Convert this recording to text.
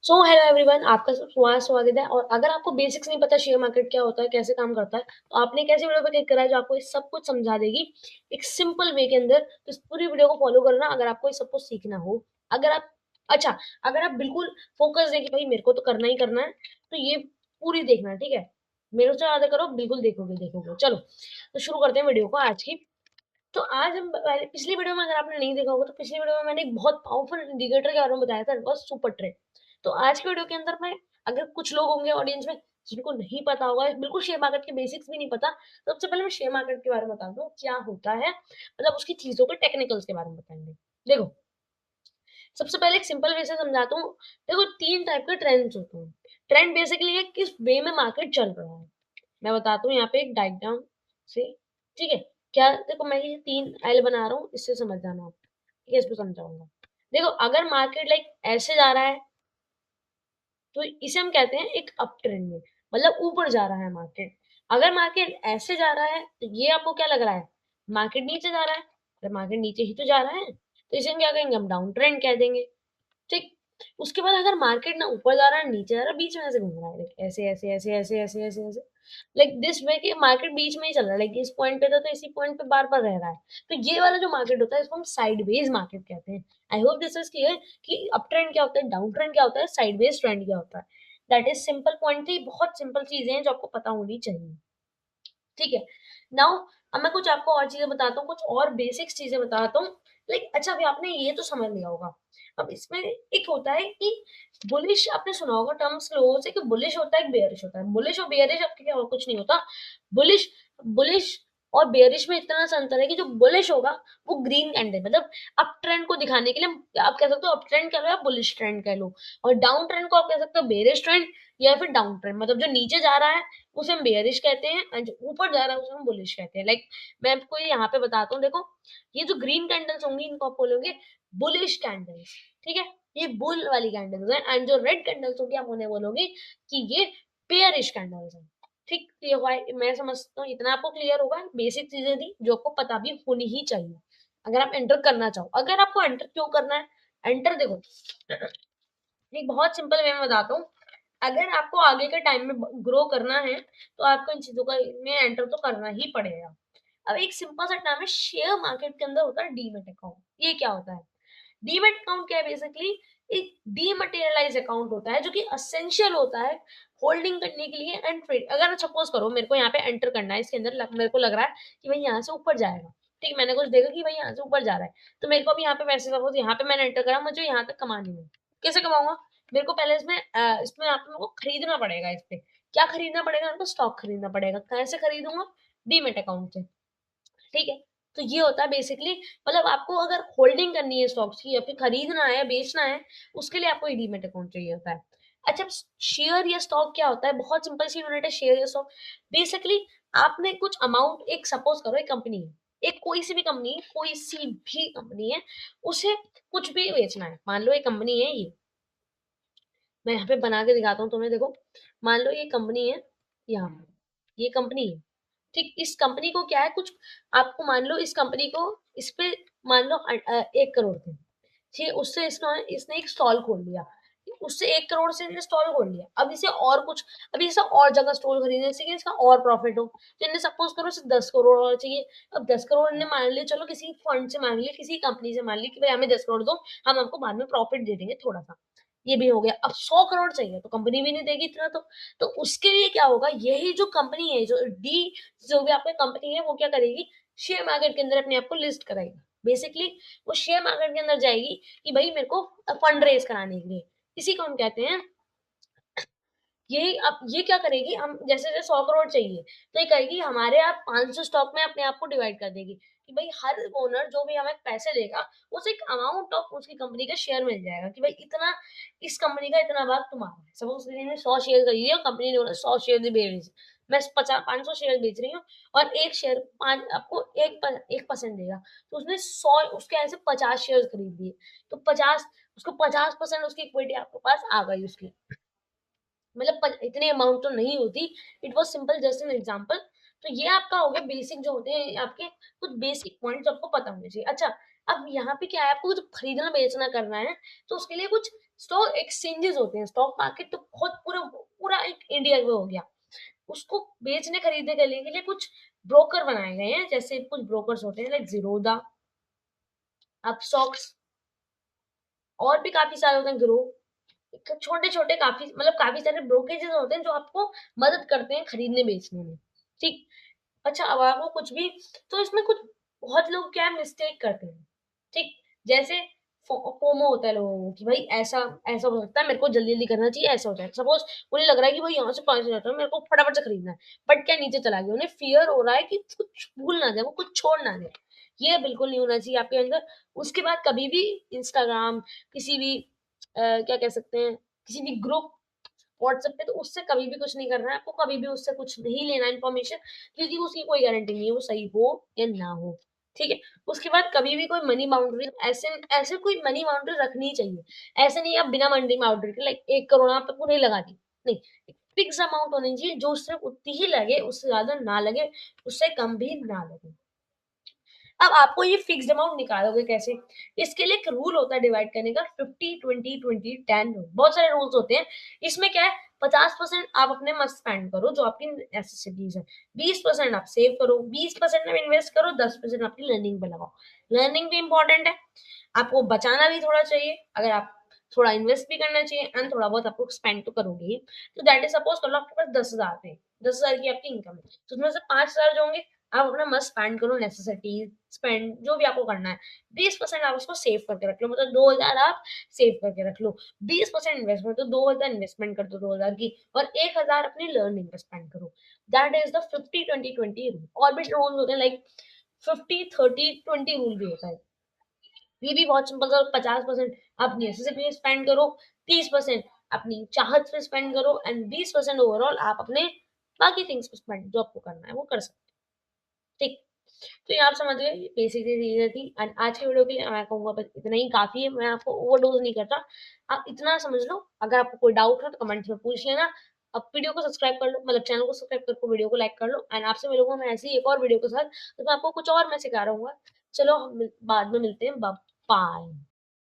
So hello everyone, आपका स्वागत है। और अगर आपको बेसिक्स नहीं पता शेयर मार्केट क्या होता है, कैसे काम करता है, तो आपने कैसे वीडियो पे क्लिक करा है जो आपको ये सब कुछ समझा देगी एक सिंपल वे के अंदर। तो इस पूरी वीडियो को फॉलो करना अगर आपको ये सब कुछ सीखना हो। अगर आप अच्छा अगर आप बिल्कुल फोकस है कि भाई मेरे को तो करना ही करना है, तो ये पूरी देखना, ठीक है। मेरे से ज्यादा करो, बिल्कुल देखोगे देखोगे। चलो तो शुरू करते हैं वीडियो को आज की। तो आज हम पिछली वीडियो में, अगर आपने नहीं देखा होगा, तो पिछली वीडियो में मैंने एक बहुत पावरफुल इंडिकेटर के बारे में बताया था, बस सुपर ट्रेड। तो आज की वीडियो के अंदर मैं, अगर कुछ लोग होंगे ऑडियंस में जिनको नहीं पता होगा, बिल्कुल शेयर मार्केट के बेसिक्स भी नहीं पता, तो सबसे पहले मैं शेयर मार्केट के बारे में बता दूं क्या होता है, मतलब उसकी चीजों के टेक्निकल्स के बारे में बताएंगे। देखो, सबसे पहले एक सिंपल वे से समझाता हूँ। देखो, तीन टाइप के ट्रेंड्स होते हैं। ट्रेंड बेसिकली है किस वे में मार्केट चल रहा है। मैं बताता हूँ यहाँ पे एक डायग्राम से, ठीक है। क्या, देखो मैं ये तीन एल बना रहा हूँ, इससे समझ जाना आप, ठीक है, इसको समझाऊंगा। देखो, अगर मार्केट लाइक ऐसे जा रहा है, तो इसे हम कहते हैं एक अप ट्रेंड में, मतलब ऊपर जा रहा है मार्केट। अगर मार्केट ऐसे जा रहा है, तो ये आपको क्या लग रहा है, मार्केट नीचे जा रहा है। अगर मार्केट नीचे ही तो जा रहा है, तो इसे हम क्या कहेंगे, हम डाउन ट्रेंड कह देंगे, ठीक। उसके बाद अगर मार्केट ना ऊपर जा रहा है नीचे जा रहा है, बीच में ऐसे घूम रहा है, like ऐसे ऐसे ऐसे ऐसे ऐसे ऐसे ऐसे, लाइक दिस वे कि मार्केट बीच में ही चल रहा है, लाइक इस पॉइंट पे था तो इसी पॉइंट पे बार बार रह रहा है। तो ये वाला जो मार्केट होता है, इसको हम साइडवेज मार्केट कहते हैं। I hope this is clear कि अप ट्रेंड क्या होता है, डाउन ट्रेंड क्या होता है, साइडवेज ट्रेंड क्या होता है। दैट इज सिंपल पॉइंट थी, बहुत सिंपल चीजें हैं जो आपको पता होनी चाहिए, ठीक है। नाउ अब मैं कुछ आपको और चीजें बताता हूँ, कुछ और बेसिक्स चीजें बताता हूँ। लाइक अच्छा, अभी आपने ये तो समझ लिया होगा। अब इसमें एक होता है कि बुलिश, आपने सुना होगा टर्म्स लोगों से कि बुलिश होता है, एक बेयरिश होता है। बुलिश और बेयरिश आपके क्या और कुछ नहीं होता। बुलिश बुलिश और बेयरिश में इतना सा अंतर है कि जो बुलिश होगा वो ग्रीन कैंडल, मतलब अप ट्रेंड को दिखाने के लिए आप कह सकते हो अप ट्रेंड कह लो या बुलिश ट्रेंड कह लो। और डाउन ट्रेंड को आप कह सकते हो बेयरिश ट्रेंड या फिर डाउन ट्रेंड, मतलब जो नीचे जा रहा है उसे हम बेयरिश कहते हैं, और जो ऊपर जा रहा है उसे हम बुलिश कहते हैं। लाइक मैं आपको ये यहाँ पे बताता हूँ, देखो ये जो ग्रीन कैंडल्स होंगी इनको आप बोलोगे बुलिश कैंडल्स, ठीक है। ये बुल वाली कैंडल्स हैं, एंड जो रेड कैंडल्स होंगी आप उन्हें बोलोगे कि ये बेयरिश कैंडल्स हैं, ठीक। तो ये हुआ, मैं समझता हूँ इतना आपको क्लियर होगा। बेसिक चीजें थी जो आपको पता भी होनी ही चाहिए अगर आप एंटर करना चाहो। अगर आपको एंटर क्यों करना है, एंटर देखो एक बहुत सिंपल वे में बताता हूँ। अगर आपको आगे के टाइम में ग्रो करना है, तो आपको इन चीजों का में एंटर तो करना ही पड़ेगा। अब एक सिंपल सा टर्म है, शेयर मार्केट के अंदर होता है डीमेट अकाउंट। ये क्या होता है, डीमेट अकाउंट क्या है, बेसिकली एक डीमटेरियलाइज अकाउंट होता है जो कि असेंशियल होता है होल्डिंग करने के लिए एंड ट्रेड। अगर सपोज करो मेरे को यहाँ पे एंटर करना है, इसके अंदर मेरे को लग रहा है कि भाई यहाँ से ऊपर जाएगा, ठीक। मैंने कुछ देखा कि भाई यहाँ से ऊपर जा रहा है, तो मेरे को भी यहाँ पे पैसे, सपोज यहाँ पे मैंने एंटर करा, मुझे यहाँ तक कमानी है। कैसे कमाऊंगा, मेरे को पहले इसमें आप लोगों को खरीदना पड़ेगा। इस पे क्या खरीदना पड़ेगा, मेरे को स्टॉक खरीदना पड़ेगा। कैसे खरीदूंगा, डीमेट अकाउंट से, ठीक है। तो ये होता है बेसिकली, मतलब आपको अगर होल्डिंग करनी है स्टॉक्स की या फिर खरीदना है बेचना है, उसके लिए आपको डीमेट अकाउंट चाहिए होता है। अच्छा, शेयर या स्टॉक क्या होता है, बहुत सिंपल सी यूनिट है शेयर या स्टॉक। बेसिकली आपने कुछ अमाउंट, एक सपोज करो एक कंपनी है, एक कोई सी भी कंपनी, कोई सी भी कंपनी है, उसे कुछ भी बेचना है। मान लो एक कंपनी है ये, मैं यहाँ पे बना के दिखाता हूँ तुम्हें, देखो मान लो ये कंपनी है, यहाँ पे ये कंपनी है, ठीक। इस कंपनी को क्या है, कुछ आपको मान लो इस कंपनी को, इस पे मान लो 1 करोड़ थे, ठीक है। उससे इसने इसने एक स्टॉल खोल लिया, उससे 1 करोड़ से इसने स्टॉल खोल लिया। अब इसे और कुछ, अभी इसे और जगह स्टॉल खरीदने से कि इसका और प्रॉफिट हो, तो इन्हें सपोज करो इसे 10 करोड़ और चाहिए। अब 10 करोड़ ने मान लिया, चलो किसी फंड से मांग लिया, किसी कंपनी से मान लिया कि भाई हमें 10 करोड़ दो, हम आपको बाद में प्रॉफिट दे देंगे थोड़ा सा। ये भी हो गया। अब 100 करोड़ चाहिए, तो कंपनी भी नहीं देगी इतना, तो उसके लिए क्या होगा, यही जो कंपनी है, जो भी आपकी कंपनी है, वो क्या करेगी, शेयर मार्केट के अंदर अपने आप को लिस्ट कराएगी। बेसिकली वो शेयर मार्केट के अंदर जाएगी कि भाई मेरे को फंड रेज कराने के लिए, इसी को हम कहते हैं। ये अब ये क्या करेगी, हम जैसे जैसे 100 करोड़ चाहिए, तो ये कहेगी हमारे आप 500 स्टॉक में अपने आप को डिवाइड कर देगी कि भाई हर ओनर जो भी हमें पैसे देगा, उसे एक अमाउंट ऑफ उसकी कंपनी का शेयर मिल जाएगा कि भाई इतना, इस कंपनी का इतना भाग तुम्हारा है। सपोज ने 100 शेयर खरीदे और कंपनी ने बोला 100 शेयर बेच रही, मैं 500 शेयर बेच रही हूँ, और एक शेयर आपको 1% देगा, तो उसने 100 उसके ऐसे 50 शेयर खरीद दिए, तो 50, उसको 50% उसकी इक्विटी आपके पास आ गई उसकी। मतलब इतनी अमाउंट तो नहीं होती, it was simple just an example. तो ये आपका हो गया बेसिक, जो होते हैं आपके कुछ बेसिक पॉइंट्स आपको पता होने चाहिए। अच्छा, अब यहाँ पे क्या है, आपको कुछ खरीदना बेचना करना है, तो उसके लिए कुछ स्टॉक एक्सचेंजेस होते हैं, स्टॉक मार्केट तो बहुत पूरा पूरा एक इंडिया में हो गया। उसको बेचने खरीदने के लिए कुछ ब्रोकर बनाए गए हैं, जैसे कुछ ब्रोकर्स होते हैं लाइक ज़ीरोधा, अपस्टॉक्स, और भी काफ़ी सारे होते हैं, ग्रो। छोटे-छोटे काफ़ी मतलब काफ़ी सारे ब्रोकरेजेस होते हैं जो आपको मदद करते हैं खरीदने-बेचने में, ठीक? अच्छा, अब आपको कुछ भी, तो इसमें कुछ बहुत लोग क्या मिस्टेक करते हैं, ठीक? जैसे फोमो होता है लोगों को कि भाई ऐसा ऐसा हो सकता है, मेरे को जल्दी जल्दी करना चाहिए, ऐसा हो जाए। सपोज उन्हें लग रहा है कि भाई यहाँ से 5,000 है, मेरे को फटाफट से खरीदना है, बट क्या नीचे चला गया, उन्हें फियर हो रहा है कि कुछ भूल ना जाए, वो कुछ छोड़ ना दे। ये बिल्कुल नहीं होना चाहिए आपके अंदर। उसके बाद कभी भी इंस्टाग्राम, किसी भी क्या कह सकते हैं, किसी भी ग्रुप, व्हाट्सएप पे, तो उससे कभी भी कुछ नहीं करना है आपको, कभी भी उससे कुछ नहीं लेना इन्फॉर्मेशन, क्योंकि उसकी कोई गारंटी नहीं है वो सही हो या ना हो, ठीक है? उसके बाद कभी भी कोई मनी बाउंड्री, ऐसे ऐसे कोई मनी बाउंड्री रखनी चाहिए। ऐसे नहीं आप बिना मनी बाउंड्री के लाइक 1 करोड़ आप पूरे लगा दी, नहीं। एक फिक्स अमाउंट होनी चाहिए जो सिर्फ उतनी ही लगे, उससे ज्यादा ना लगे, उससे कम भी ना लगे। अब आपको ये फिक्स्ड अमाउंट निकालोगे कैसे? इसके लिए एक रूल होता है डिवाइड करने का, 50, 20, 20, 10 रूल। बहुत सारे रूल्स होते हैं। इसमें क्या है, 50% आप अपने मस्त स्पेंड करो जो आपकी नेसेसिटीज है, 20% आप सेव करो, 20% आप इन्वेस्ट करो, 10% आपकी लर्निंग पे लगाओ। लर्निंग भी इंपॉर्टेंट है, आपको बचाना भी थोड़ा चाहिए, अगर आप थोड़ा इन्वेस्ट भी करना चाहिए, एंड थोड़ा बहुत आपको स्पेंड तो करोगे ही। तो दैट इज सपोज कर लो आपके पास 10,000 है, 10,000 की आपकी इनकम है, तो उसमें से 5,000 जो होंगे आप अपना मस्त स्पेंड करो, नेसेसिटीज स्पेंड जो भी आपको करना है। 20% आप उसको सेव करके रख लो, मतलब 2,000 आप सेव करके रख लो, 20% इन्वेस्टमेंट, तो 2,000 इन्वेस्टमेंट कर दो 2,000 की, और 1,000 अपनी लर्निंग पे स्पेंड करो। That is the 50-20-20 rule. और भी रूल होते हैं लाइक 50-30-20 रूल भी होता है। ये भी बहुत सिंपल था, 50% अपनी नेसेसिटी पे स्पेंड करो, 30% अपनी चाहत पे स्पेंड करो, एंड 20% ओवरऑल आप अपने बाकी थिंग्स पे स्पेंड जो आपको करना है वो कर सकते हैं, ठीक। तो ये आप समझ गए, बेसिक सी चीजें थी, एंड आज की वीडियो के लिए मैं कहूंगा बस इतना ही काफी है, मैं आपको ओवरडोज नहीं करता। आप इतना समझ लो, अगर आपको कोई डाउट हो तो कमेंट्स में पूछ लेना। अब वीडियो को सब्सक्राइब कर लो, मतलब चैनल को सब्सक्राइब करके वीडियो को लाइक कर लो, एंड आपसे मिलूंगा मैं ऐसी एक और वीडियो के साथ, तो मैं आपको कुछ और मैं सिखा रहा हूँ। चलो हम बाद में मिलते हैं, बाय।